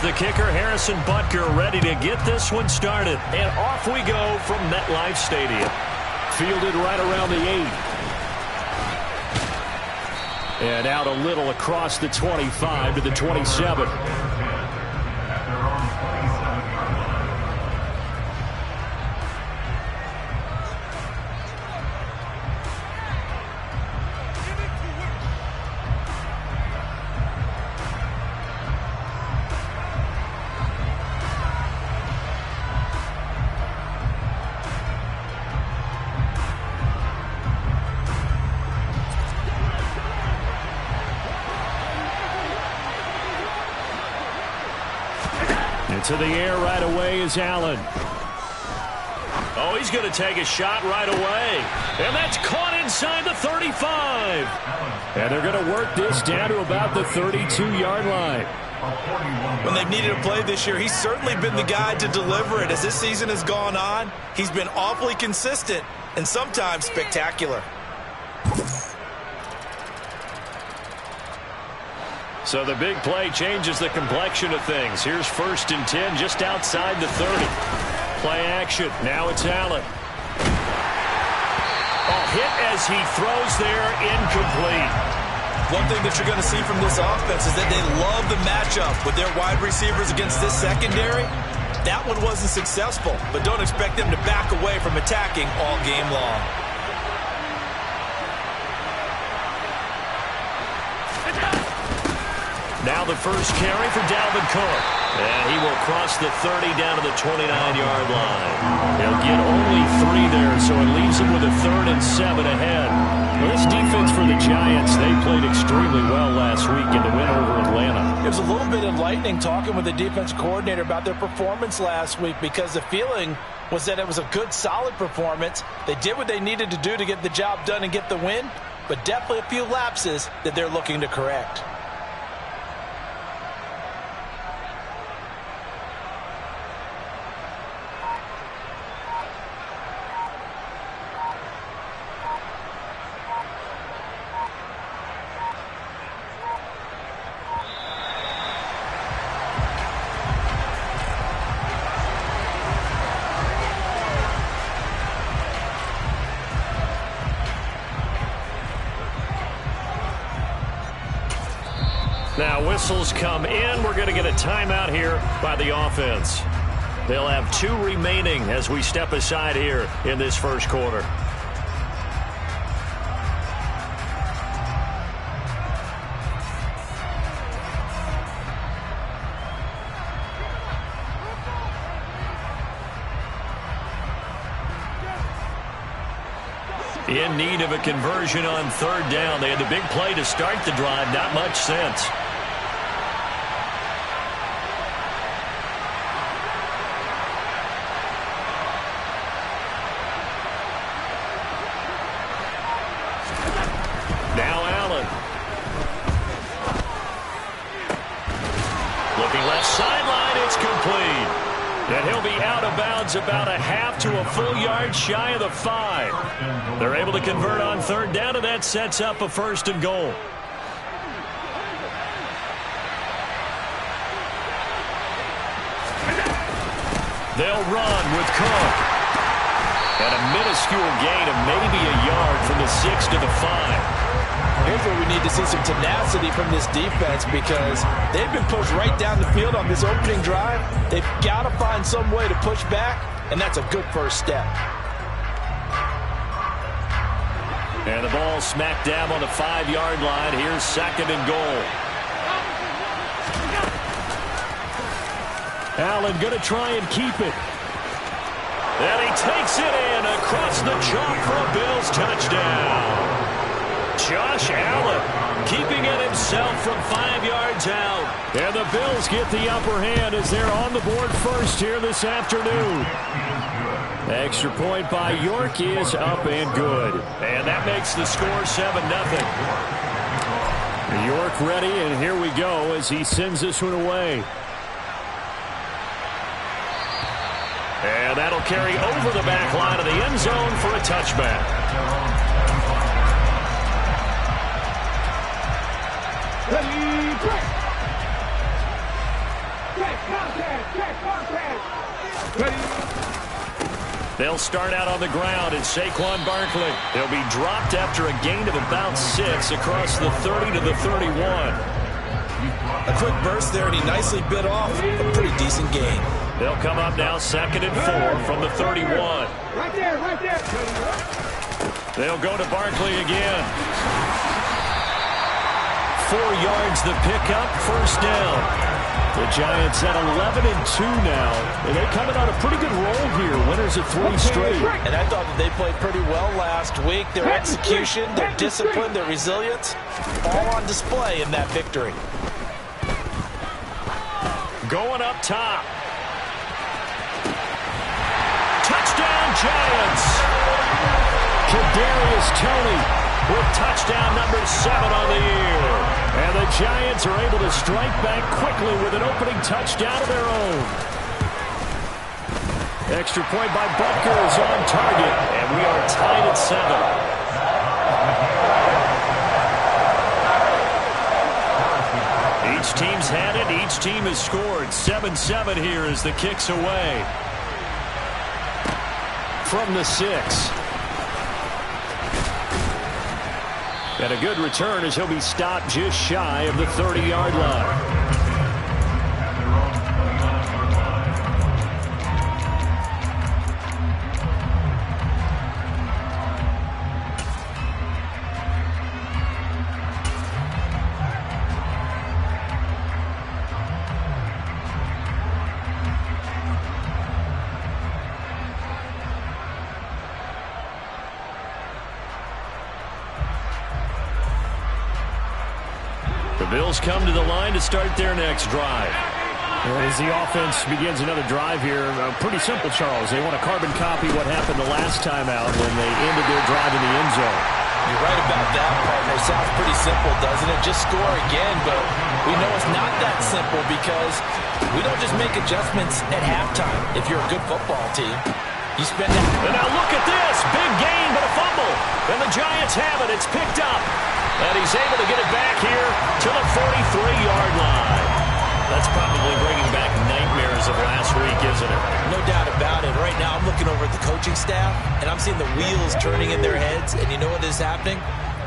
the kicker, Harrison Butker, ready to get this one started. And off we go from MetLife Stadium. Fielded right around the 8. And out a little across the 25 to the 27. To the air right away is Allen. Oh, he's going to take a shot right away. And that's caught inside the 35. And they're going to work this down to about the 32-yard line. When they've needed a play this year, he's certainly been the guy to deliver it. As this season has gone on, he's been awfully consistent and sometimes spectacular. So the big play changes the complexion of things. Here's 1st and 10 just outside the 30. Play action. Now it's Allen. Oh, hit as he throws there, incomplete. One thing that you're going to see from this offense is that they love the matchup with their wide receivers against this secondary. That one wasn't successful, but don't expect them to back away from attacking all game long. Now the first carry for Dalvin Cook. And he will cross the 30 down to the 29-yard line. He'll get only 3 there, so it leaves him with a 3rd and 7 ahead. Well, this defense for the Giants, they played extremely well last week in the win over Atlanta. It was a little bit enlightening talking with the defense coordinator about their performance last week, because the feeling was that it was a good, solid performance. They did what they needed to do to get the job done and get the win, but definitely a few lapses that they're looking to correct. Now whistles come in. We're going to get a timeout here by the offense. They'll have 2 remaining as we step aside here in this first quarter. In need of a conversion on 3rd down. They had the big play to start the drive. Not much sense. Now Allen. Looking left sideline. It's complete. And he'll be out of bounds about a half to a full yard shy of the 5. They're able to convert on 3rd down, and that sets up a 1st and goal. They'll run with Cook. And a minuscule gain of maybe a yard from the 6 to the 5. Here's where we need to see some tenacity from this defense, because they've been pushed right down the field on this opening drive. They've got to find some way to push back, and that's a good first step. And the ball smack dab on the 5-yard line. Here's 2nd and goal. Allen going to try and keep it. And he takes it in across the chalk for a Bills touchdown. Josh Allen keeping it himself from 5 yards out. And the Bills get the upper hand as they're on the board first here this afternoon. Extra point by York is up and good. And that makes the score 7-0. York ready, and here we go as he sends this one away. And that'll carry over the back line of the end zone for a touchback. They'll start out on the ground, and Saquon Barkley. He'll be dropped after a gain of about 6 across the 30 to the 31. A quick burst there, and he nicely bit off a pretty decent gain. They'll come up now 2nd and 4 from the 31. Right there, right there. They'll go to Barkley again. 4 yards the pickup, first down. The Giants at 11-2 now, and they're coming on a pretty good roll here. Winners of 3 straight. And I thought that they played pretty well last week. Their execution, their discipline, their resilience, all on display in that victory. Going up top. Touchdown, Giants. Kadarius Toney with touchdown number 7 on the year. And the Giants are able to strike back quickly with an opening touchdown of their own. Extra point by Butker is on target, and we are tied at 7. Each team's had it. Each team has scored. 7-7 here as the kick's away. From the 6. And a good return as he'll be stopped just shy of the 30-yard line. The Bills come to the line to start their next drive. As the offense begins another drive here, pretty simple, Charles. They want to carbon copy what happened the last time out when they ended their drive in the end zone. You're right about that, partner. Sounds pretty simple, doesn't it? Just score again, but we know it's not that simple because we don't just make adjustments at halftime if you're a good football team. You spend it. And now look at this. Big gain, but a fumble. And the Giants have it. It's picked up. And he's able to get it back here to the 43-yard line. That's probably bringing back nightmares of last week, isn't it? No doubt about it. Right now, I'm looking over at the coaching staff, and I'm seeing the wheels turning in their heads. And you know what is happening?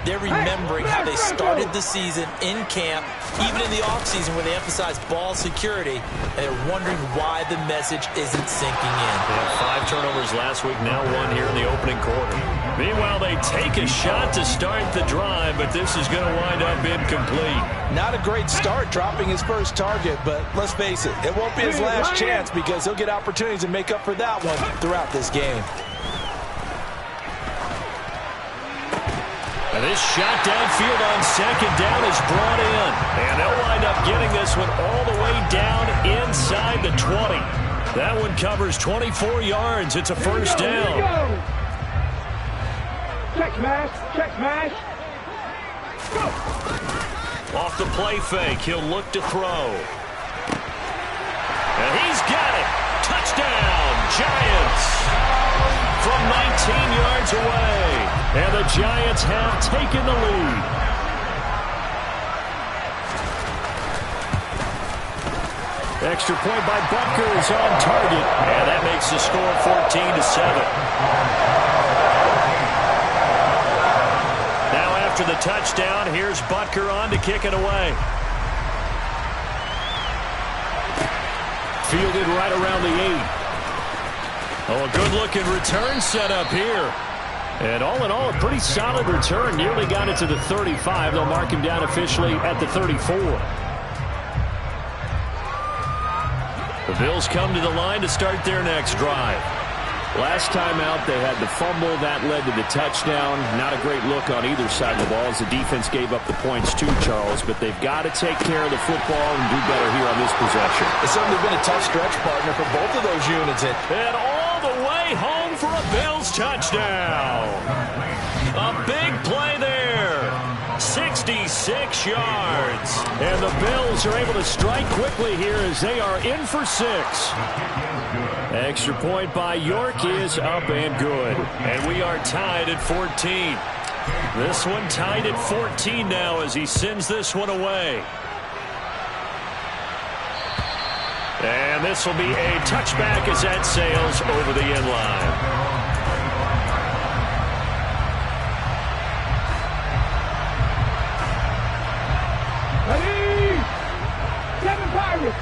They're remembering how they started the season in camp, even in the offseason where they emphasized ball security, and they're wondering why the message isn't sinking in. They had 5 turnovers last week, now 1 here in the opening quarter. Meanwhile, they take a shot to start the drive, but this is going to wind up incomplete. Not a great start dropping his first target, but let's face it, it won't be his last chance because he'll get opportunities to make up for that one throughout this game. And this shot downfield on second down is brought in. And they'll wind up getting this one all the way down inside the 20. That one covers 24 yards. It's a first down. Check smash, check smash. Go. Off the play fake, he'll look to throw. And he's got it. Touchdown, Giants. From 19 yards away. And the Giants have taken the lead. Extra point by Butker is on target. And that makes the score 14-7. Now after the touchdown, here's Butker on to kick it away. Fielded right around the 8. Oh, a good-looking return set up here. And all in all, a pretty solid return. Nearly got it to the 35. They'll mark him down officially at the 34. The Bills come to the line to start their next drive. Last time out, they had the fumble. That led to the touchdown. Not a great look on either side of the ball as the defense gave up the points too, Charles. But they've got to take care of the football and do better here on this possession. It's certainly been a tough stretch, partner, for both of those units. And all the way home for a Bills touchdown. A big play there. 66 yards. And the Bills are able to strike quickly here as they are in for 6. Extra point by York is up and good. And we are tied at 14. This one tied at 14 now as he sends this one away. And this will be a touchback as that sails over the end line. Ready? Seven Pirates.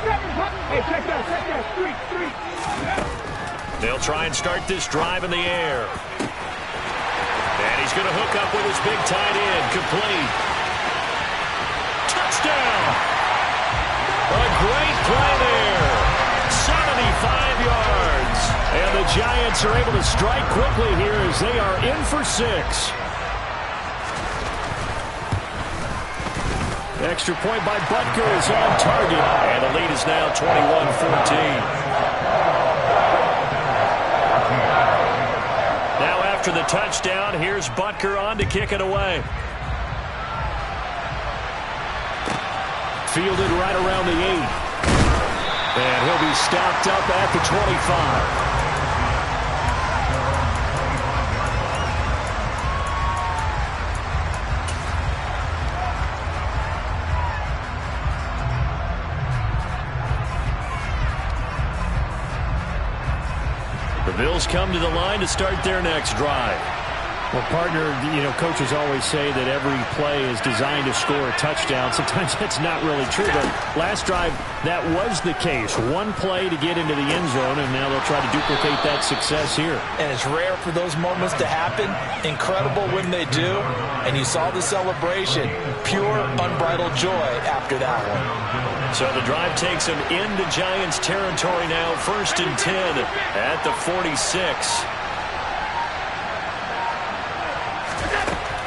Hey, check that. Street. They'll try and start this drive in the air. And he's going to hook up with his big tight end. Complete. Touchdown! A great play there. 75 yards. And the Giants are able to strike quickly here as they are in for 6. Extra point by Butker is on target. And the lead is now 21-14. Now after the touchdown, here's Butker on to kick it away. Fielded right around the 8. And he'll be stopped up at the 25. The Bills come to the line to start their next drive. Well, partner, coaches always say that every play is designed to score a touchdown. Sometimes that's not really true, but last drive, that was the case. One play to get into the end zone, and now they'll try to duplicate that success here. And it's rare for those moments to happen. Incredible when they do. And you saw the celebration. Pure, unbridled joy after that one. So the drive takes them into Giants territory now. 1st and 10 at the 46.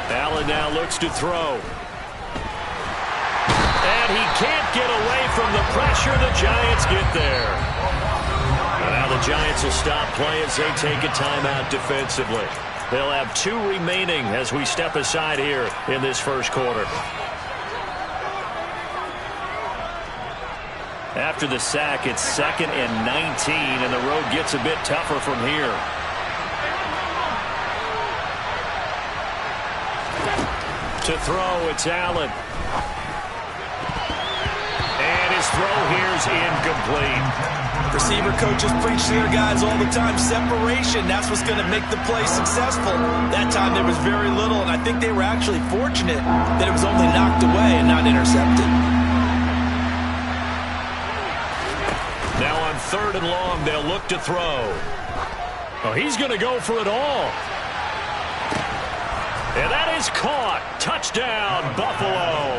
Allen now looks to throw. And he can't get away from the pressure. The Giants get there. And now the Giants will stop play as they take a timeout defensively. They'll have 2 remaining as we step aside here in this first quarter. After the sack, it's 2nd and 19, and the road gets a bit tougher from here. To throw, it's Allen. And his throw here's incomplete. Receiver coaches preach to their guys all the time. Separation, that's what's going to make the play successful. That time there was very little, and I think they were actually fortunate that it was only knocked away and not intercepted. Now on 3rd and long, they'll look to throw. Oh, he's going to go for it all. And that is caught. Touchdown, Buffalo.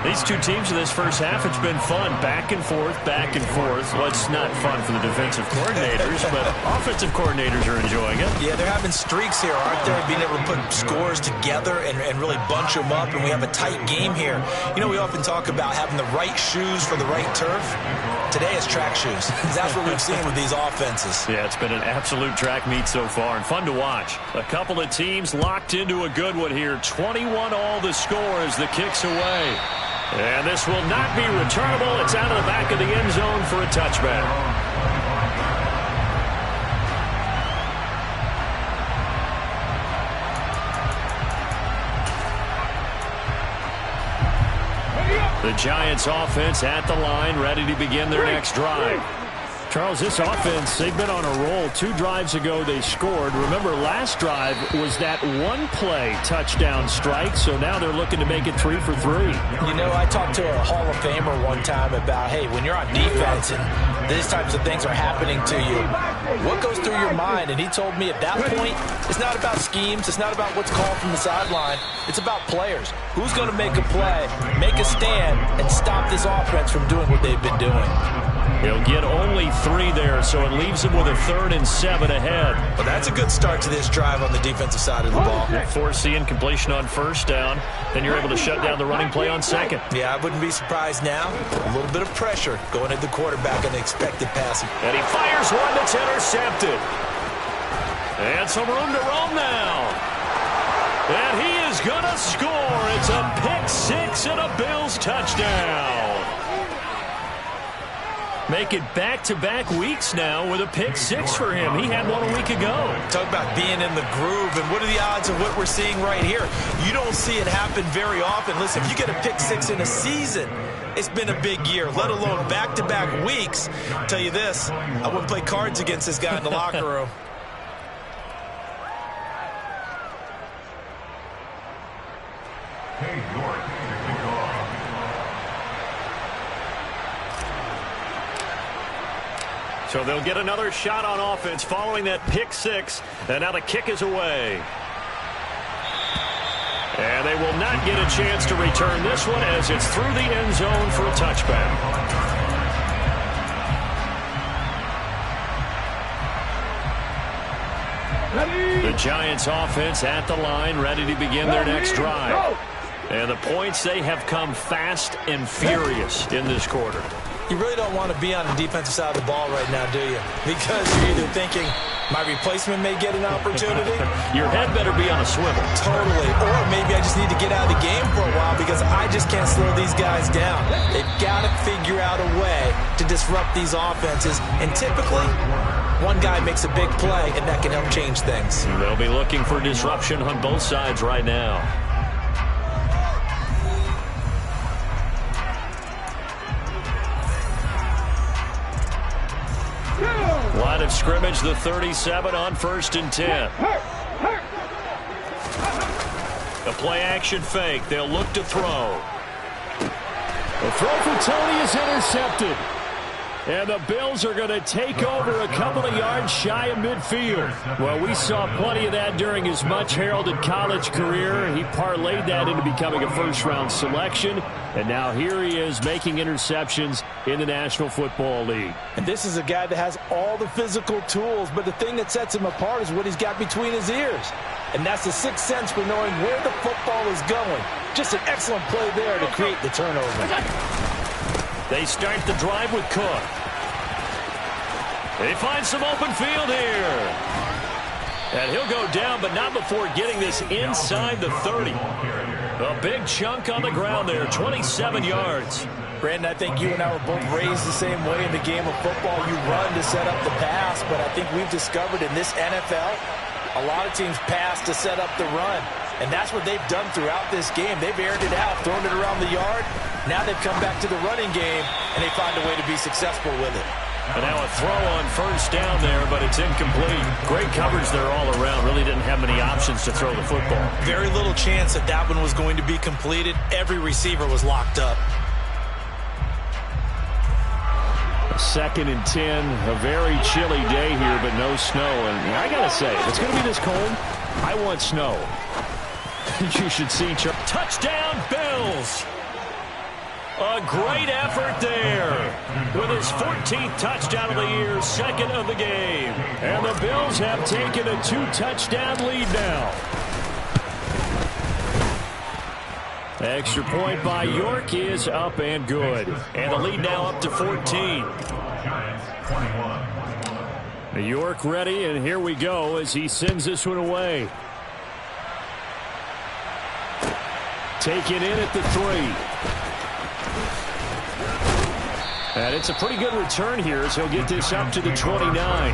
These two teams in this first half, it's been fun. Back and forth, back and forth. Well, it's not fun for the defensive coordinators, but offensive coordinators are enjoying it. Yeah, they're having streaks here, aren't they? Being able to put scores together and really bunch them up, and we have a tight game here. We often talk about having the right shoes for the right turf. Today it's track shoes. That's what we've seen with these offenses. Yeah, it's been an absolute track meet so far and fun to watch. A couple of teams locked into a good one here. 21 all the score as the kick's away. And this will not be returnable. It's out of the back of the end zone for a touchback. The Giants offense at the line, ready to begin their next drive. Charles, this offense, they've been on a roll. 2 drives ago, they scored. Remember, last drive was that one-play touchdown strike, so now they're looking to make it 3 for 3. I talked to a Hall of Famer one time about, hey, when you're on defense and these types of things are happening to you, what goes through your mind? And he told me at that point, it's not about schemes. It's not about what's called from the sideline. It's about players. Who's going to make a play, make a stand, and stop this offense from doing what they've been doing? He'll get only 3 there, so it leaves him with a 3rd and 7 ahead. Well, that's a good start to this drive on the defensive side of the ball. Force the incompletion on 1st down, then you're able to shut down the running play on 2nd. Yeah, I wouldn't be surprised now. A little bit of pressure going at the quarterback on the expected passing. And he fires one that's intercepted. And some room to roam now. And he is going to score. It's a pick 6 and a Bills touchdown. Make it back-to-back weeks now with a pick six for him. He had one a week ago. Talk about being in the groove, and what are the odds of what we're seeing right here? You don't see it happen very often. Listen, if you get a pick six in a season, it's been a big year, let alone back-to-back weeks. I'll tell you this, I wouldn't play cards against this guy in the locker room. So they'll get another shot on offense following that pick six. And now the kick is away. And they will not get a chance to return this one as it's through the end zone for a touchback. The Giants offense at the line, ready to begin their next drive. And the points, they have come fast and furious in this quarter. You really don't want to be on the defensive side of the ball right now, do you? Because you're either thinking, my replacement may get an opportunity. Your head better be on a swivel. Totally. Or maybe I just need to get out of the game for a while because I just can't slow these guys down. They've got to figure out a way to disrupt these offenses. And typically, one guy makes a big play, and that can help change things. They'll be looking for disruption on both sides right now. Line of scrimmage, the 37 on 1st and 10. A play-action fake. They'll look to throw. The throw for Tony is intercepted. And the Bills are going to take over a couple of yards shy of midfield. Well, we saw plenty of that during his much-heralded college career. He parlayed that into becoming a first-round selection. And now here he is making interceptions in the National Football League. And this is a guy that has all the physical tools, but the thing that sets him apart is what he's got between his ears. And that's the sixth sense for knowing where the football is going. Just an excellent play there to create the turnover. They start the drive with Cook. They find some open field here. And he'll go down, but not before getting this inside the 30. A big chunk on the ground there, 27 yards. Brandon, I think you and I were both raised the same way in the game of football. You run to set up the pass, but I think we've discovered in this NFL, a lot of teams pass to set up the run. And that's what they've done throughout this game. They've aired it out, thrown it around the yard. Now they've come back to the running game, and they find a way to be successful with it. And now a throw on 1st down there, but it's incomplete. Great coverage there all around. Really didn't have many options to throw the football. Very little chance that that one was going to be completed. Every receiver was locked up. 2nd and 10, a very chilly day here, but no snow. And I got to say, if it's going to be this cold, I want snow. You should see. Touchdown, Bills! A great effort there with his 14th touchdown of the year, 2nd of the game. And the Bills have taken a 2-touchdown lead now. Extra point by York is up and good. And the lead now up to 14. York ready, and here we go as he sends this one away. Taken in at the 3. And it's a pretty good return here as he'll get this up to the 29.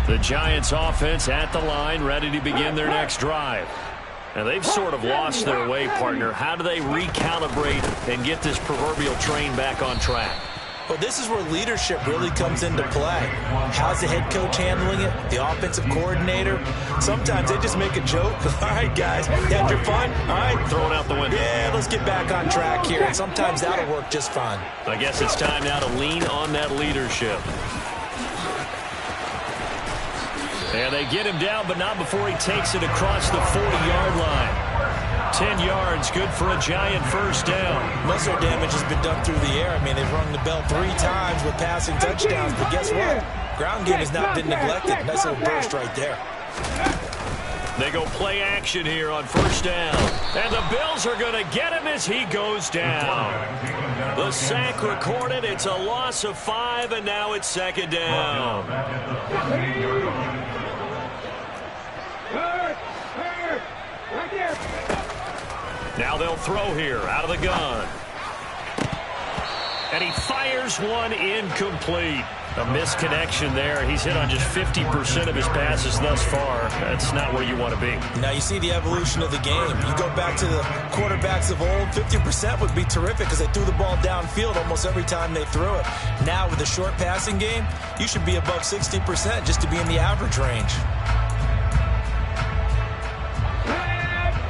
The Giants offense at the line, ready to begin their next drive. Now they've sort of lost their way, partner. How do they recalibrate and get this proverbial train back on track? Well, this is where leadership really comes into play. How's the head coach handling it? The offensive coordinator? Sometimes they just make a joke. All right, guys, you had your fun? All right. Throw it out the window. Yeah, let's get back on track here. And sometimes that'll work just fine. I guess it's time now to lean on that leadership. And they get him down, but not before he takes it across the 40-yard line. 10 yards, good for a Giant 1st down. Most of their damage has been done through the air. I mean, they've rung the bell 3 times with passing touchdowns, but guess what? Ground game has not been neglected. Nice little burst right there. They go play action here on first down. And the Bills are going to get him as he goes down. The sack recorded. It's a loss of 5, and now it's second down. Now they'll throw here out of the gun. And he fires one incomplete. A misconnection there. He's hit on just 50% of his passes thus far. That's not where you want to be. Now you see the evolution of the game. You go back to the quarterbacks of old, 50% would be terrific because they threw the ball downfield almost every time they threw it. Now with the short passing game, you should be above 60% just to be in the average range.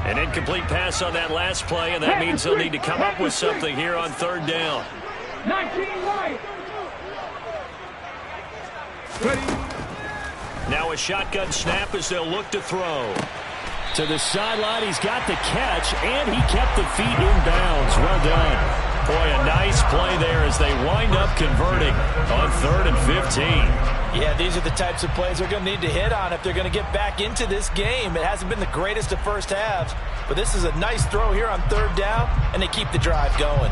An incomplete pass on that last play, and that means they'll need to come up with something here on third down. 19 right. Now a shotgun snap as they'll look to throw. To the sideline, he's got the catch, and he kept the feet in bounds. Well done. Boy, a nice play there as they wind up converting on 3rd and 15. Yeah, these are the types of plays they're going to need to hit on if they're going to get back into this game. It hasn't been the greatest of first halves, but this is a nice throw here on third down, and they keep the drive going.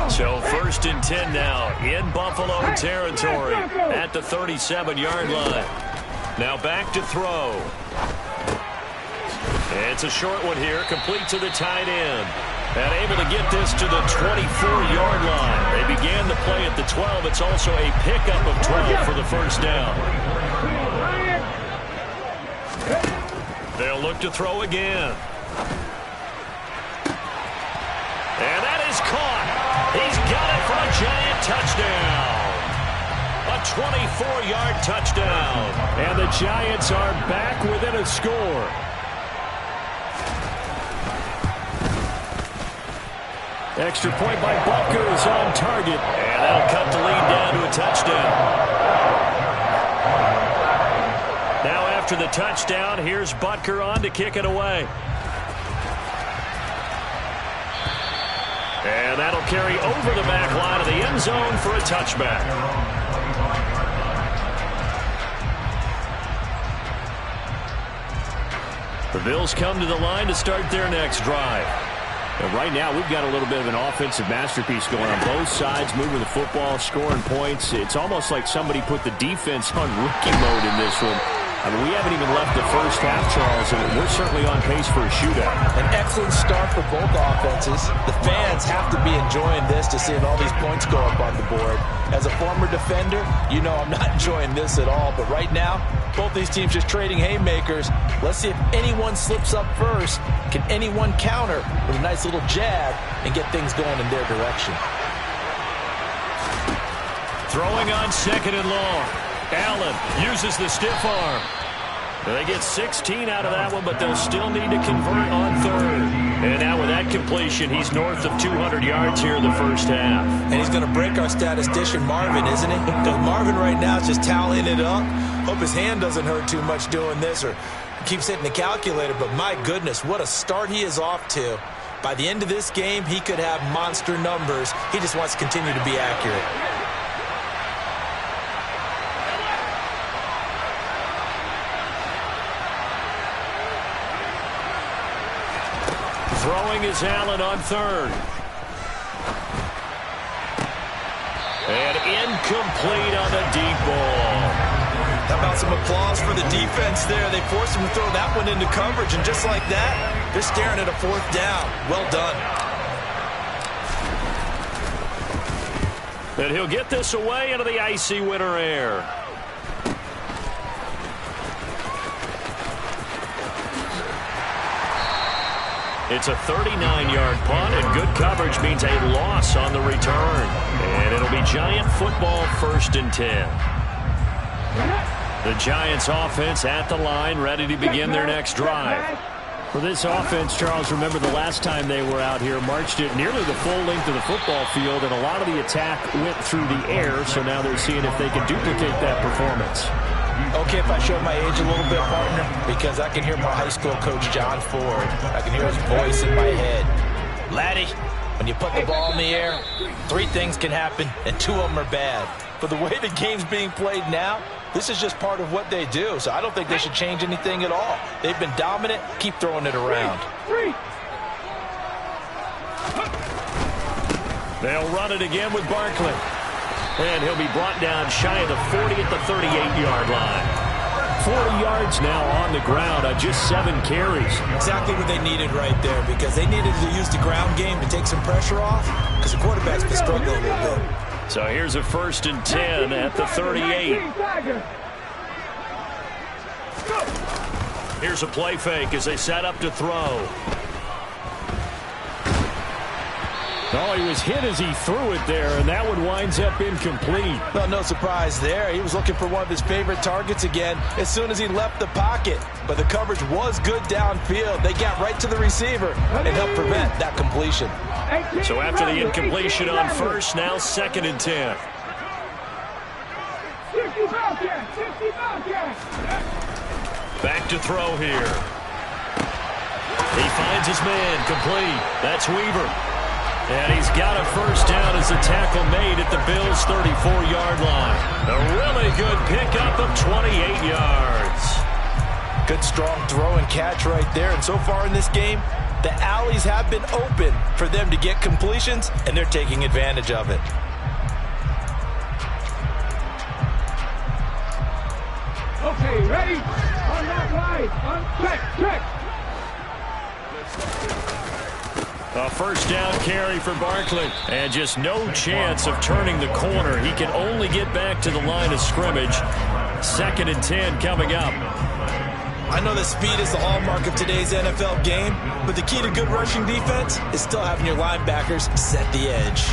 So 1st and 10 now in Buffalo territory at the 37-yard line. Now back to throw. It's a short one here, complete to the tight end. And able to get this to the 24-yard line. They began the play at the 12. It's also a pickup of 12 for the first down. They'll look to throw again. And that is caught. He's got it for a giant touchdown. A 24-yard touchdown. And the Giants are back within a score. Extra point by Butker is on target. And that'll cut the lead down to a touchdown. Now after the touchdown, here's Butker on to kick it away. And that'll carry over the back line of the end zone for a touchback. The Bills come to the line to start their next drive. And right now, we've got a little bit of an offensive masterpiece going on both sides, moving the football, scoring points. It's almost like somebody put the defense on rookie mode in this one. I mean, we haven't even left the first half, Charles, and we're certainly on pace for a shootout. An excellent start for both offenses. The fans have to be enjoying this to seeing all these points go up on the board. As a former defender, you know I'm not enjoying this at all. But right now, both these teams just trading haymakers. Let's see if anyone slips up first. Can anyone counter with a nice little jab and get things going in their direction? Throwing on 2nd and long. Allen uses the stiff arm. They get 16 out of that one, but they'll still need to convert on 3rd. And now with that completion, he's north of 200 yards here in the first half. And he's going to break our statistician Marvin, isn't he? Because Marvin right now is just tallying it up. Hope his hand doesn't hurt too much doing this or keeps hitting the calculator. But my goodness, what a start he is off to. By the end of this game, he could have monster numbers. He just wants to continue to be accurate. Throwing is Allen on 3rd. And incomplete on the deep ball. How about some applause for the defense there? They forced him to throw that one into coverage, and just like that, they're staring at a 4th down. Well done. And he'll get this away into the icy winter air. It's a 39-yard punt, and good coverage means a loss on the return. And it'll be Giant football 1st and 10. The Giants offense at the line, ready to begin their next drive. For this offense, Charles, remember the last time they were out here, marched it nearly the full length of the football field, and a lot of the attack went through the air, so now they're seeing if they can duplicate that performance. Okay, if I show my age a little bit, partner, because I can hear my high school coach, John Ford. I can hear his voice in my head. Laddie, when you put the ball in the air, 3 things can happen, and 2 of them are bad. But the way the game's being played now, This is just part of what they do, so I don't think they should change anything at all. They've been dominant. Keep throwing it around. They'll run it again with Barkley. And he'll be brought down shy of the 40 at the 38-yard line. 40 yards now on the ground on just 7 carries. Exactly what they needed right there, because they needed to use the ground game to take some pressure off, because the quarterback's been struggling a little bit. So here's a 1st and 10 at the 38. Here's a play fake as they set up to throw. Oh, he was hit as he threw it there, and that one winds up incomplete. Well, no surprise there. He was looking for one of his favorite targets again as soon as he left the pocket. But the coverage was good downfield. They got right to the receiver and helped prevent that completion. So after the incompletion on 1st, now 2nd and 10. Back to throw here. He finds his man complete. That's Weaver. And he's got a 1st down as the tackle made at the Bills' 34-yard line. A really good pickup of 28 yards. Good strong throw and catch right there. And so far in this game, the alleys have been open for them to get completions, and they're taking advantage of it. Okay, ready? On that line. On check. A 1st down carry for Barkley. And just no chance of turning the corner. He can only get back to the line of scrimmage. 2nd and 10 coming up. I know that speed is the hallmark of today's NFL game, but the key to good rushing defense is still having your linebackers set the edge.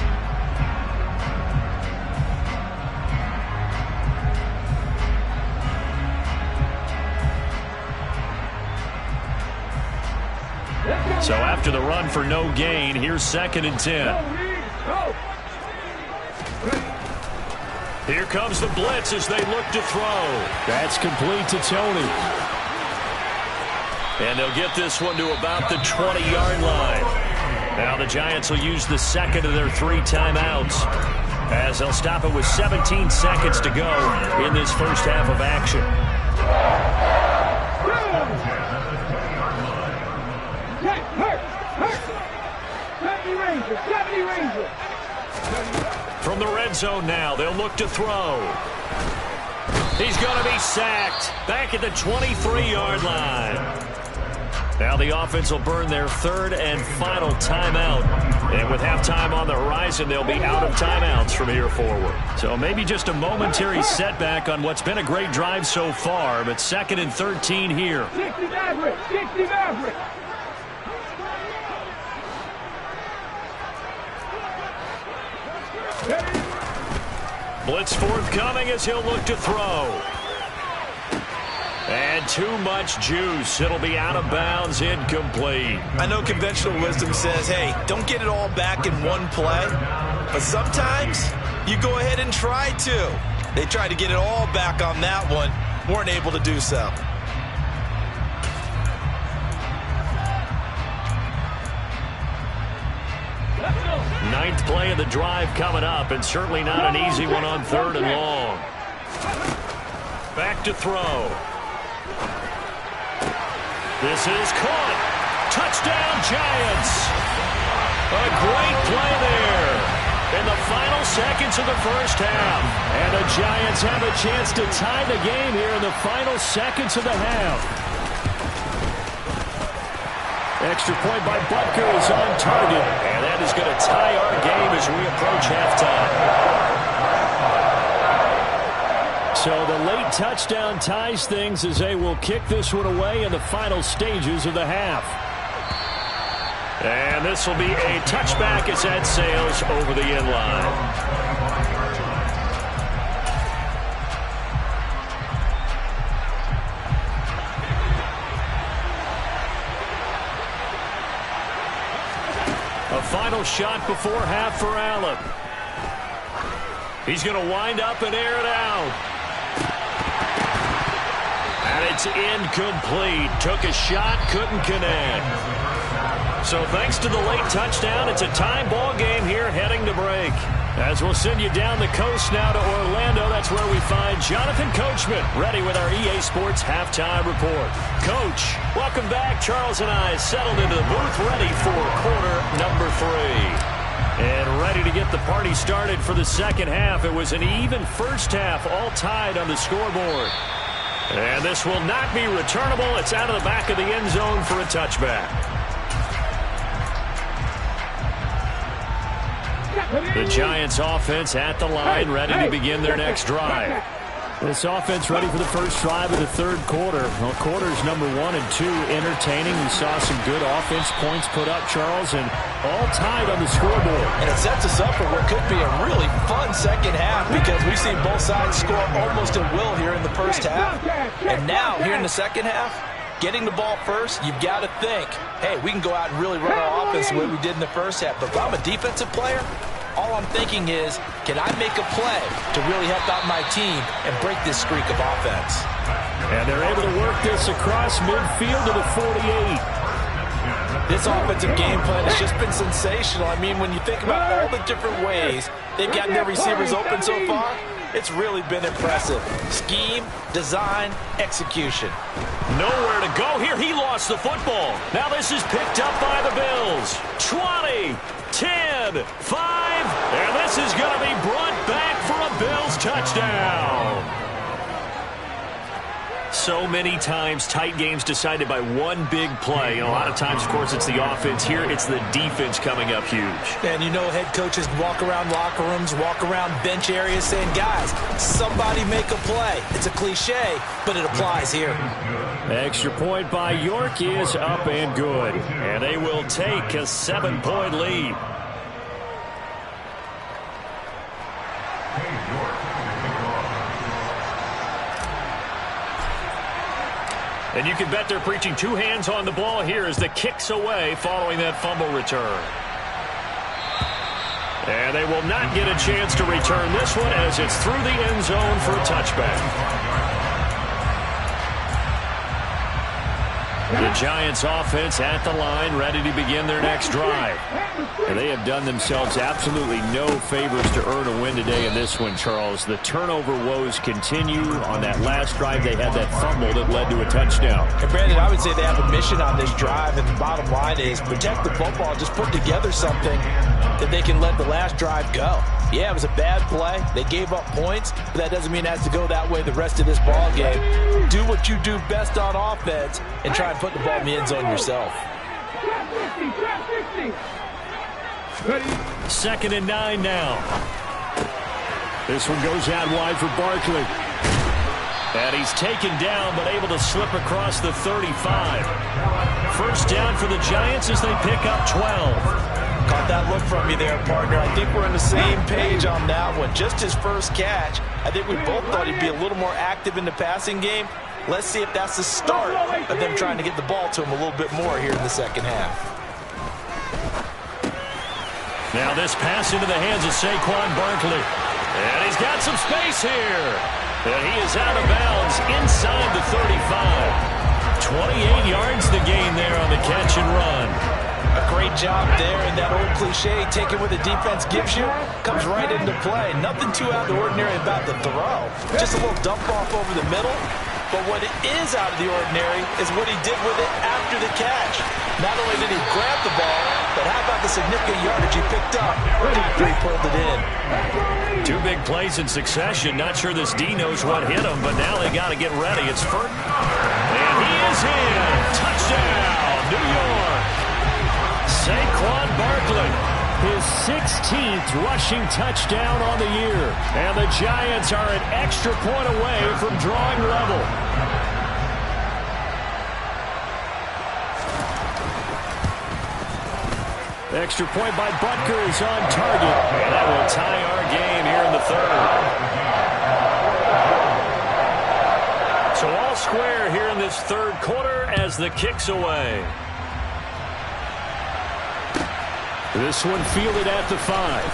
So after the run for no gain, here's 2nd and 10. Here comes the blitz as they look to throw. That's complete to Tony. And they'll get this one to about the 20-yard line. Now the Giants will use the 2nd of their 3 timeouts, as they'll stop it with 17 seconds to go in this 1st half of action. From the red zone now, they'll look to throw. He's going to be sacked back at the 23-yard line. Now the offense will burn their 3rd and final timeout. And with halftime on the horizon, they'll be out of timeouts from here forward. So maybe just a momentary setback on what's been a great drive so far, but 2nd and 13 here. 60 Maverick. Blitz forthcoming as he'll look to throw. And too much juice. It'll be out of bounds, incomplete. I know conventional wisdom says, hey, don't get it all back in one play. But sometimes you go ahead and try to. They tried to get it all back on that one. Weren't able to do so. Ninth play of the drive coming up, and certainly not an easy one on 3rd and long. Back to throw. This is caught. Touchdown, Giants. A great play there in the final seconds of the 1st half. And the Giants have a chance to tie the game here in the final seconds of the half. Extra point by Butker is on target. And that is going to tie our game as we approach halftime. So the late touchdown ties things as they will kick this one away in the final stages of the half. And this will be a touchback as that sails over the end line. A final shot before half for Allen. He's going to wind up and air it out. And it's incomplete. Took a shot, couldn't connect. So thanks to the late touchdown, it's a tie ball game here heading to break. As we'll send you down the coast now to Orlando, that's where we find Jonathan Coachman, ready with our EA Sports Halftime Report. Coach, welcome back. Charles and I settled into the booth, ready for quarter number 3. And ready to get the party started for the second half. It was an even first half, all tied on the scoreboard. And this will not be returnable. It's out of the back of the end zone for a touchback. The Giants offense at the line, ready to begin their next drive. This offense ready for the first drive of the third quarter. Well, quarters number 1 and 2 entertaining. We saw some good offense points put up, Charles, and all tied on the scoreboard. And it sets us up for what could be a really fun second half because we've seen both sides score almost at will here in the first half. And now, here in the second half, getting the ball first, you've got to think, hey, we can go out and really run our offense the way we did in the first half. But if I'm a defensive player, all I'm thinking is, can I make a play to really help out my team and break this streak of offense? And they're able to work this across midfield to the 48. This offensive game plan has just been sensational. I mean, when you think about all the different ways they've gotten their receivers open so far, it's really been impressive. Scheme, design, execution. Nowhere to go here. He lost the football. Now this is picked up by the Bills. 20, 10, 5, and this is going to be brought back for a Bills touchdown. So many times, tight games decided by one big play. A lot of times, of course, it's the offense. Here, it's the defense coming up huge. And you know, head coaches walk around locker rooms, walk around bench areas saying, guys, somebody make a play. It's a cliche, but it applies here. Extra point by York is up and good. And they will take a 7-point lead. And you can bet they're preaching 2 hands on the ball here as the kick's away following that fumble return. And they will not get a chance to return this one as it's through the end zone for a touchback. The Giants offense at the line, ready to begin their next drive. And they have done themselves absolutely no favors to earn a win today in this one, Charles. The turnover woes continue. On that last drive, they had that fumble that led to a touchdown. And Brandon, I would say they have a mission on this drive, and the bottom line is protect the football, just put together something that they can let the last drive go. Yeah, it was a bad play. They gave up points, but that doesn't mean it has to go that way the rest of this ball game. Do what you do best on offense and try and put the ball in the end zone yourself. 2nd and 9 now. This one goes out wide for Barkley. And he's taken down, but able to slip across the 35. First down for the Giants as they pick up 12. Caught that look from you there, partner. I think we're on the same page on that one. Just his first catch. I think we both thought he'd be a little more active in the passing game. Let's see if that's the start of them trying to get the ball to him a little bit more here in the second half. Now this pass into the hands of Saquon Barkley. And he's got some space here. And he is out of bounds inside the 35. 28 yards the gain there on the catch and run. A great job there, and that old cliche, take it where the defense gives you, comes right into play. Nothing too out of the ordinary about the throw. Just a little dump off over the middle. But what is out of the ordinary is what he did with it after the catch. Not only did he grab the ball, but how about the significant yardage he picked up after he pulled it in. 2 big plays in succession. Not sure this D knows what hit him, but now they got to get ready. It's first. And he is in. Touchdown, New York. Saquon Barkley, his 16th rushing touchdown on the year. And the Giants are an extra point away from drawing level. Extra point by Butker is on target. And that will tie our game here in the third. So all square here in this third quarter as the kick's away. This one fielded at the 5.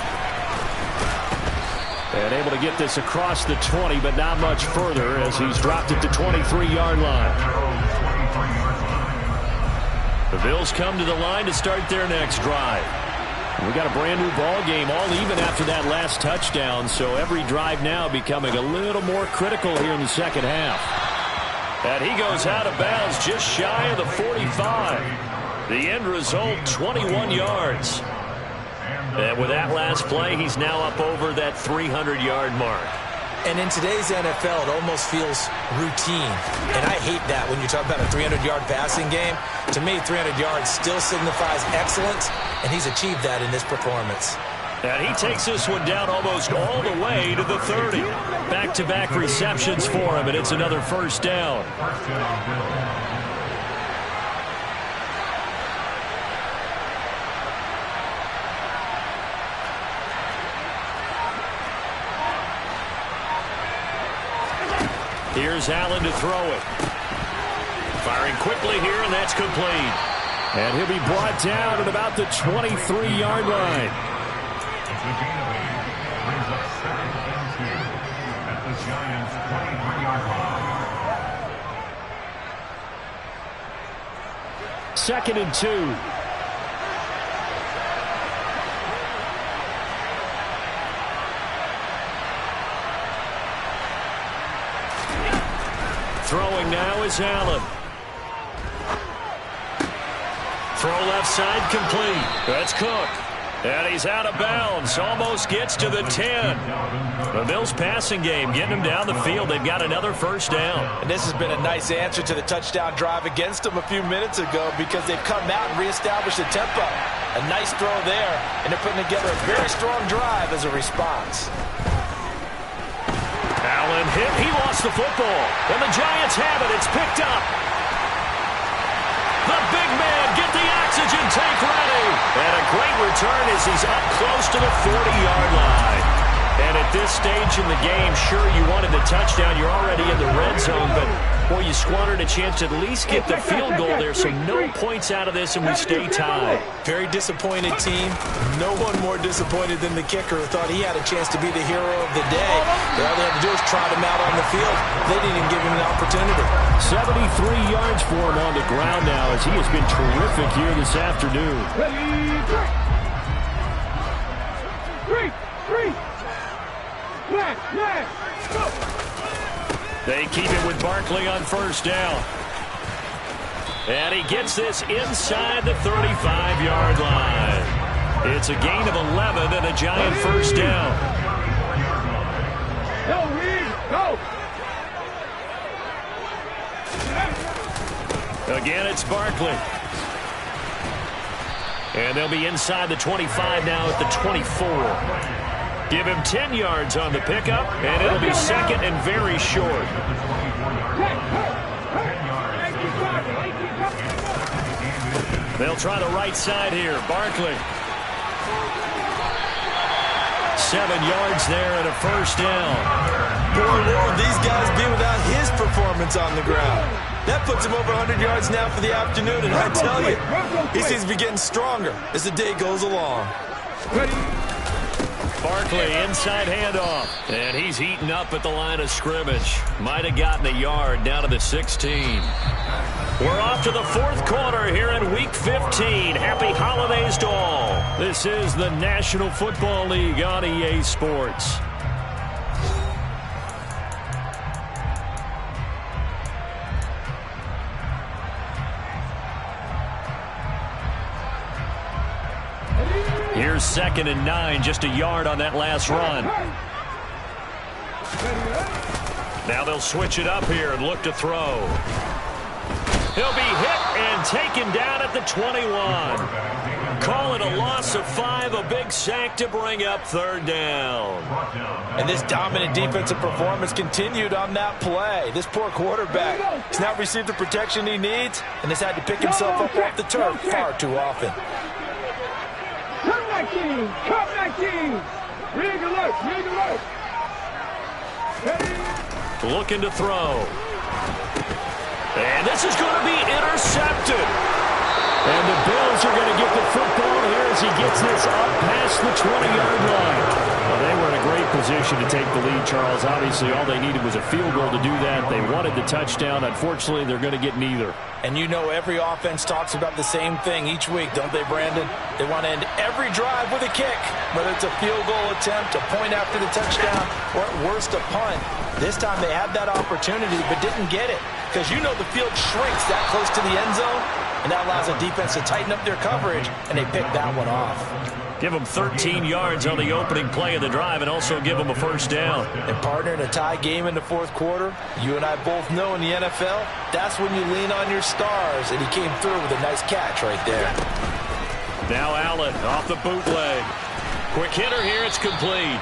And able to get this across the 20, but not much further as he's dropped it to 23-yard line. The Bills come to the line to start their next drive. We got a brand new ball game, all even after that last touchdown, so every drive now becoming a little more critical here in the second half. And he goes out of bounds just shy of the 45. The end result, 21 yards. And with that last play, he's now up over that 300-yard mark. And in today's NFL, it almost feels routine. And I hate that when you talk about a 300-yard passing game. To me, 300 yards still signifies excellence, and he's achieved that in this performance. And he takes this one down almost all the way to the 30. Back-to-back receptions for him, and it's another first down. Here's Allen to throw it. Firing quickly here, and that's complete. And he'll be brought down at about the 23-yard line. Second and 2. Throwing now is Allen. Throw left side complete. That's Cook. And he's out of bounds. Almost gets to the 10. The Bills passing game getting him down the field. They've got another first down. And this has been a nice answer to the touchdown drive against them a few minutes ago because they've come out and reestablished the tempo. A nice throw there, and they're putting together a very strong drive as a response. Allen hit. He lost the football. And the Giants have it. It's picked up. The big man, get the oxygen tank ready. And a great return as he's up close to the 40-yard line. And at this stage in the game, sure, you wanted the touchdown. You're already in the red zone, but, boy, you squandered a chance to at least get the field goal there, so no points out of this, and we stay tied. Very disappointed team. No one more disappointed than the kicker who thought he had a chance to be the hero of the day. But all they had to do was trot him out on the field. They didn't even give him an opportunity. 73 yards for him on the ground now as he has been terrific here this afternoon. Three. They keep it with Barkley on first down. And he gets this inside the 35-yard line. It's a gain of 11 and a Giant first down. Go! Again, it's Barkley. And they'll be inside the 25 now at the 24. Give him 10 yards on the pickup, and it'll be second and very short. They'll try the right side here. Barkley. 7 yards there and a first down. Boy, Lord, these guys be without his performance on the ground. That puts him over 100 yards now for the afternoon, and I tell you, he seems to be getting stronger as the day goes along. Barkley, inside handoff. And he's heating up at the line of scrimmage. Might have gotten a yard down to the 16. We're off to the fourth quarter here in Week 15. Happy holidays to all. This is the National Football League on EA Sports. Here's second and 9, just a yard on that last run. Now they'll switch it up here and look to throw. He'll be hit and taken down at the 21. Call it a loss of 5, a big sack to bring up third down. And this dominant defensive performance continued on that play. This poor quarterback has not received the protection he needs and has had to pick himself up off the turf far too often. Come 19! Rig alert! Looking to throw. And this is going to be intercepted. And the Bills are going to get the football here as he gets this up past the 20-yard line. Well, they were in a great position to take the lead, Charles. Obviously, all they needed was a field goal to do that. They wanted the touchdown. Unfortunately, they're going to get neither. And you know every offense talks about the same thing each week, don't they, Brandon? They want to end every drive with a kick, whether it's a field goal attempt, a point after the touchdown, or at worst a punt. This time they had that opportunity but didn't get it because you know the field shrinks that close to the end zone, and that allows the defense to tighten up their coverage, and they picked that one off. Give them 13 yards on the opening play of the drive and also give them a first down. And partner, in a tie game in the fourth quarter, you and I both know in the NFL, that's when you lean on your stars, and he came through with a nice catch right there. Now Allen off the bootleg. Quick hitter here, it's complete.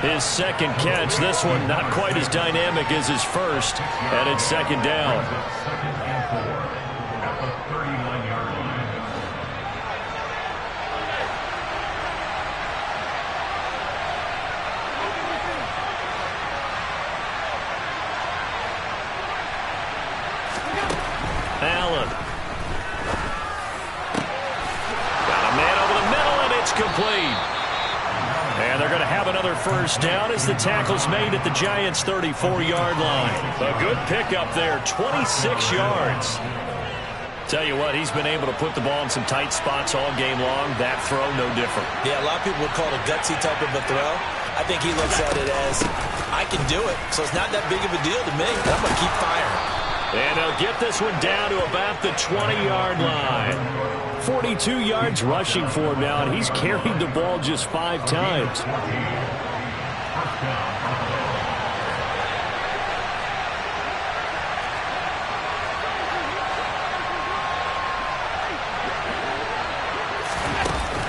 His second catch, this one not quite as dynamic as his first, and it's second down. Allen. Got a man over the middle, and it's complete. And they're going to have another first down as the tackle's made at the Giants' 34-yard line. A good pickup there, 26 yards. Tell you what, he's been able to put the ball in some tight spots all game long. That throw, no different. Yeah, a lot of people would call it a gutsy type of a throw. I think he looks at it as, I can do it, so it's not that big of a deal to me. I'm going to keep firing. And they'll get this one down to about the 20-yard line. 42 yards rushing for him now, and he's carried the ball just 5 times.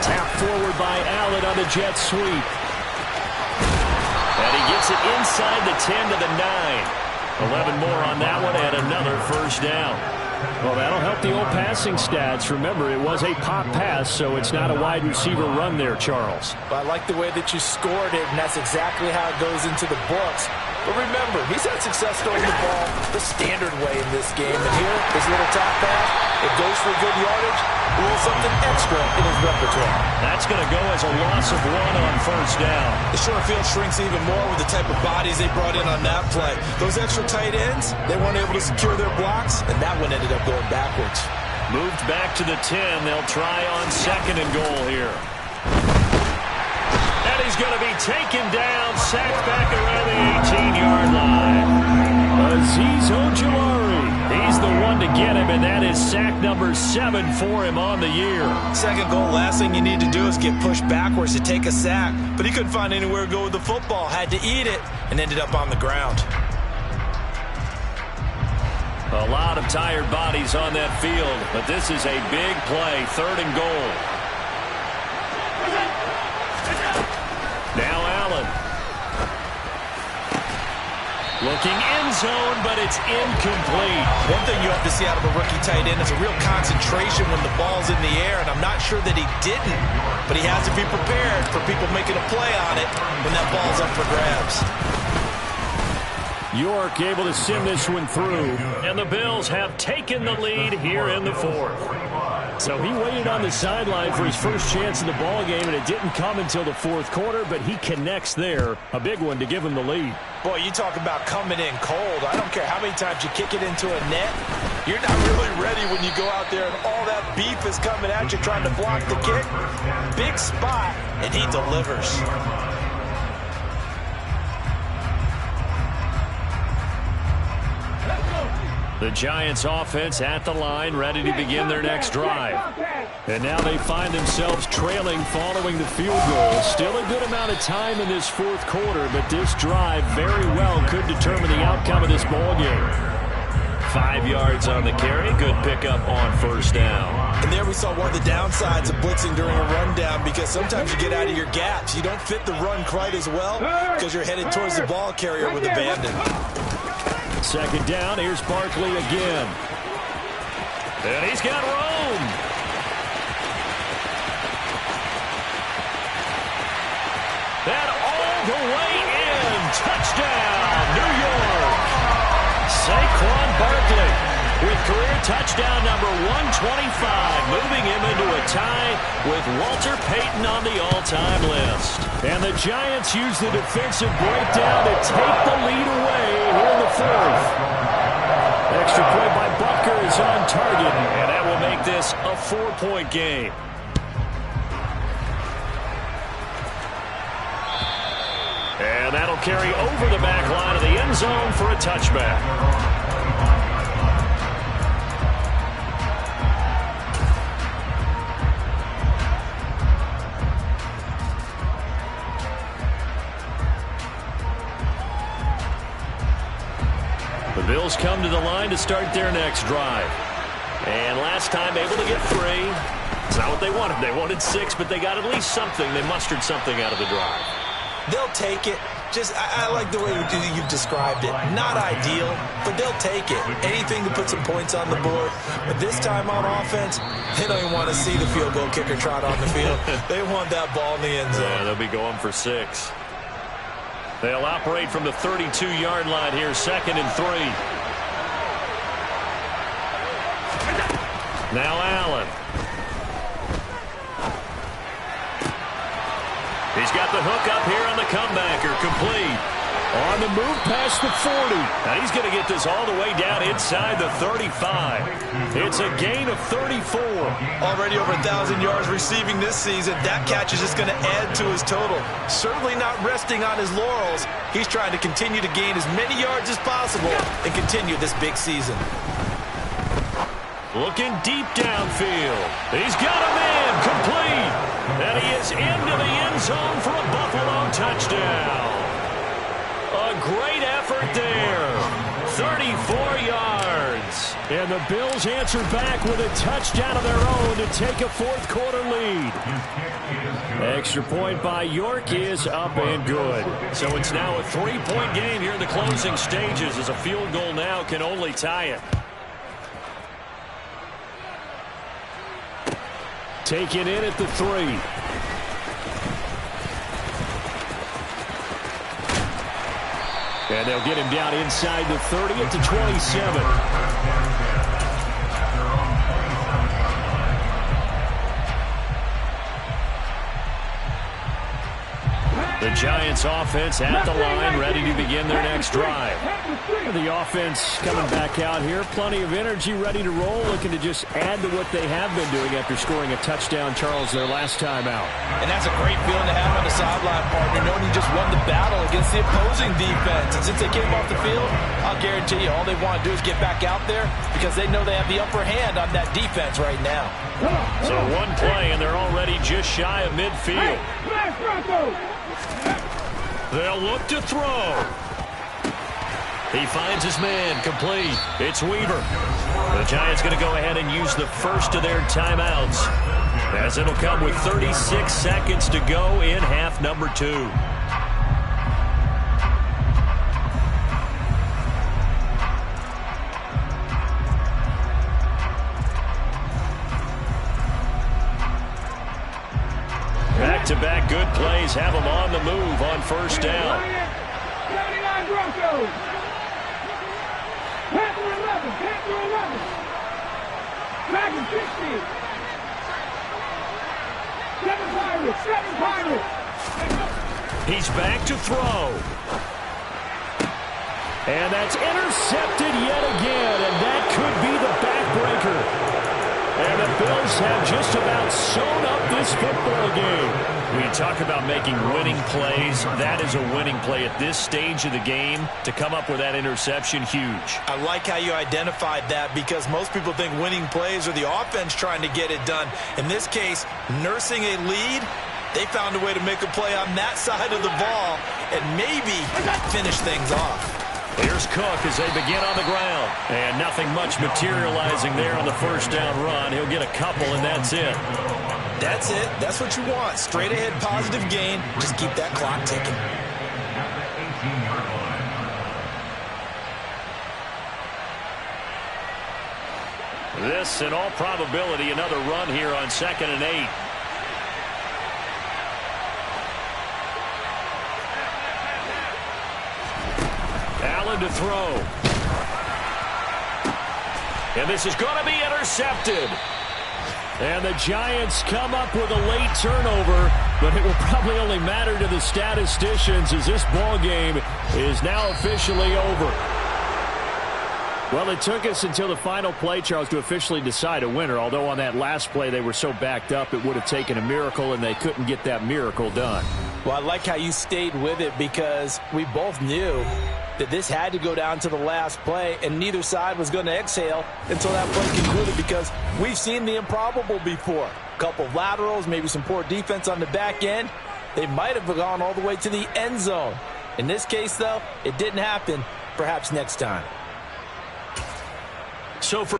Tap forward by Allen on the jet sweep. And he gets it inside the 10 to the 9. 11 more on that one and another first down. Well, that'll help the old passing stats. Remember, it was a pop pass, so it's not a wide receiver run there, Charles. But I like the way that you scored it, and that's exactly how it goes into the books. But remember, he's had success throwing the ball the standard way in this game. And here, this little top pass, it goes for good yardage, a little something extra in his repertoire. That's going to go as a loss of 1 on first down. The short field shrinks even more with the type of bodies they brought in on that play. Those extra tight ends, they weren't able to secure their blocks, and that one ended up going backwards. Moved back to the 10. They'll try on second and goal here. And he's going to be taken down, sacked back around the 18-yard line. Azeez Ojulari. He's the one to get him, and that is sack number 7 for him on the year. Second goal, last thing you need to do is get pushed backwards to take a sack. But he couldn't find anywhere to go with the football, had to eat it, and ended up on the ground. A lot of tired bodies on that field, but this is a big play, 3rd and goal. Now Allen. Looking end zone, but it's incomplete. One thing you have to see out of a rookie tight end is a real concentration when the ball's in the air, and I'm not sure that he didn't, but he has to be prepared for people making a play on it when that ball's up for grabs. York able to send this one through. And the Bills have taken the lead here in the 4th. So he waited on the sideline for his first chance in the ball game, and it didn't come until the 4th quarter, but he connects there. A big one to give him the lead. Boy, you talk about coming in cold. I don't care how many times you kick it into a net. You're not really ready when you go out there and all that beef is coming at you trying to block the kick. Big spot, and he delivers. The Giants offense at the line, ready to begin their next drive. And now they find themselves trailing following the field goal. Still a good amount of time in this 4th quarter, but this drive very well could determine the outcome of this ball game. 5 yards on the carry. Good pickup on first down. And there we saw one of the downsides of blitzing during a rundown, because sometimes you get out of your gaps. You don't fit the run quite as well because you're headed towards the ball carrier with abandon. Second down, here's Barkley again. And he's got room. And all the way in. Touchdown, New York. Saquon Barkley. with career touchdown number 125, moving him into a tie with Walter Payton on the all-time list. And the Giants use the defensive breakdown to take the lead away here in the fourth. Extra point by Butker is on target. And that will make this a 4-point game. And that'll carry over the back line of the end zone for a touchback. The Bills come to the line to start their next drive. And last time able to get 3. It's not what they wanted. They wanted 6, but they got at least something. They mustered something out of the drive. They'll take it. I like the way you've described it. Not ideal, but they'll take it. Anything to put some points on the board. But this time on offense, they don't even want to see the field goal kicker trot on the field. They want that ball in the end zone. Yeah, they'll be going for 6. They'll operate from the 32-yard line here, 2nd and 3. Now Allen. He's got the hook up here on the comebacker, complete. On the move past the 40. Now he's going to get this all the way down inside the 35. It's a gain of 34. Already over 1,000 yards receiving this season. That catch is just going to add to his total. Certainly not resting on his laurels. He's trying to continue to gain as many yards as possible and continue this big season. Looking deep downfield. He's got a man, complete. And he is into the end zone for a Buffalo touchdown. A great effort there. 34 yards. And the Bills answer back with a touchdown of their own to take a fourth-quarter lead. Extra point by York is up and good. So it's now a 3-point game here in the closing stages, as a field goal now can only tie it. Taken in at the 3. And they'll get him down inside the 30 at the 27. The Giants offense at the line, ready to begin their next drive. The offense coming back out here. Plenty of energy, ready to roll, looking to just add to what they have been doing after scoring a touchdown, Charles, their last time out. And that's a great feeling to have on the sideline, partner, knowing you just won the battle against the opposing defense. And since they came off the field, I'll guarantee you all they want to do is get back out there because they know they have the upper hand on that defense right now. So one play, and they're already just shy of midfield. They'll look to throw. He finds his man, complete. It's Weaver. The Giants going to go ahead and use the first of their timeouts, as it'll come with 36 seconds to go in half number 2. Back-to-back good plays have them on the move on first down. 79 Broncos. Panther 11. Panther 11. Dragon 60. 7 Pirates. 7 Pirates. He's back to throw. And that's intercepted yet again, and that could be the backbreaker. And the Bills have just about sewn up this football game. When you talk about making winning plays, that is a winning play at this stage of the game. To come up with that interception, huge. I like how you identified that because most people think winning plays are the offense trying to get it done. In this case, nursing a lead, they found a way to make a play on that side of the ball and maybe finish things off. Here's Cook as they begin on the ground. And nothing much materializing there on the first down run. He'll get a couple, and that's it. That's it. That's what you want. Straight ahead positive gain. Just keep that clock ticking. This, in all probability, another run here on 2nd and 8. Allen to throw. And this is going to be intercepted. And the Giants come up with a late turnover, but it will probably only matter to the statisticians as this ball game is now officially over. Well, it took us until the final play, Charles, to officially decide a winner, although on that last play they were so backed up it would have taken a miracle, and they couldn't get that miracle done. Well, I like how you stayed with it because we both knew that this had to go down to the last play, and neither side was going to exhale until that play concluded because we've seen the improbable before. A couple of laterals, maybe some poor defense on the back end. They might have gone all the way to the end zone. In this case, though, it didn't happen. Perhaps next time. So for